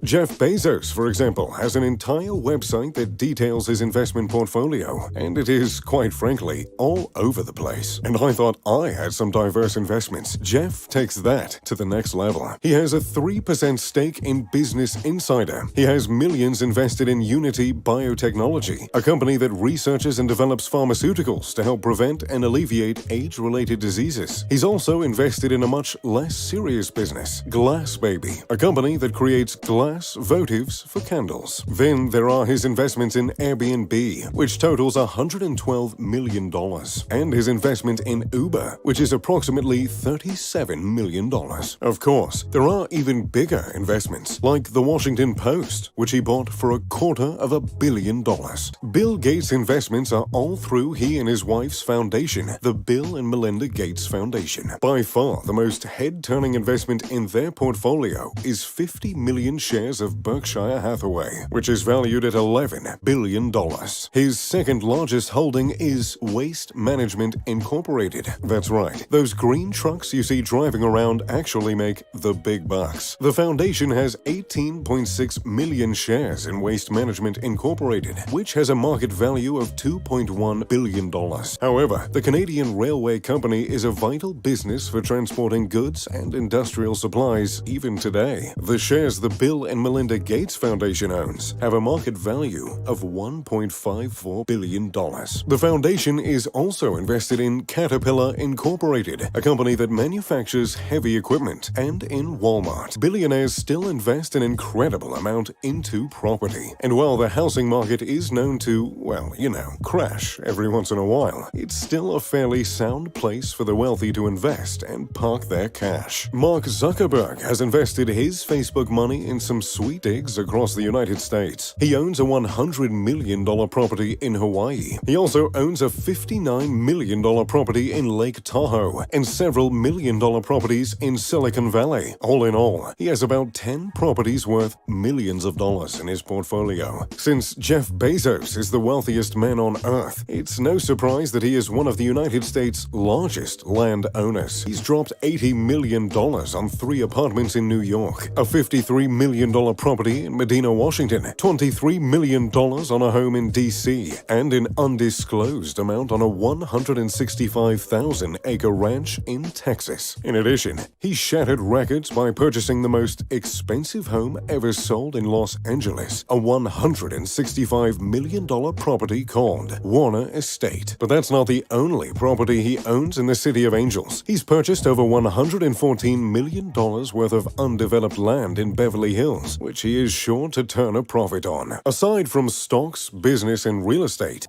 Jeff Bezos, for example, has an entire website that details his investment portfolio, and it is, quite frankly, all over the place. And I thought I had some diverse investments. Jeff takes that to the next level. He has a 3% stake in Business Insider. He has millions invested in Unity Biotechnology, a company that researches and develops pharmaceuticals to help prevent and alleviate age-related diseases. He's also invested in a much less serious business, Glass Baby, a company that creates glass votives for candles. Then there are his investments in Airbnb, which totals $112 million, and his investment in Uber, which is approximately $37 million. Of course, there are even bigger investments, like the Washington Post, which he bought for $250 million. Bill Gates' investments are all through he and his wife's foundation, the Bill and Melinda Gates Foundation. By far, the most head-turning investment in their portfolio is 50 million shares of Berkshire Hathaway, which is valued at $11 billion. His second largest holding is Waste Management Incorporated. That's right, those green trucks you see driving around actually make the big bucks. The foundation has 18.6 million shares in Waste Management Incorporated, which has a market value of $2.1 billion. However, the Canadian Railway Company is a vital business for transporting goods and industrial supplies even today. The shares the Bill and Melinda Gates Foundation owns have a market value of $1.54 billion. The foundation is also invested in Caterpillar Incorporated, a company that manufactures heavy equipment, and in Walmart. Billionaires still invest an incredible amount into property. And while the housing market is known to, well, crash every once in a while, it's still a fairly sound place for the wealthy to invest and park their cash. Mark Zuckerberg has invested his Facebook money in some sweet digs across the United States. He owns a $100 million property in Hawaii. He also owns a $59 million property in Lake Tahoe and several million-dollar properties in Silicon Valley. All in all, he has about 10 properties worth millions of dollars in his portfolio. Since Jeff Bezos is the wealthiest man on Earth, it's no surprise that he is one of the United States' largest landowners. He's dropped $80 million on 3 apartments in New York, a $53 million property in Medina, Washington, $23 million on a home in D.C., and an undisclosed amount on a 165,000-acre ranch in Texas. In addition, he shattered records by purchasing the most expensive home ever sold in Los Angeles, a $165 million property called Warner Estate. But that's not the only property he owns in the City of Angels. He's purchased over $114 million worth of undeveloped land in Beverly Hills, which he is sure to turn a profit on. Aside from stocks, business, and real estate,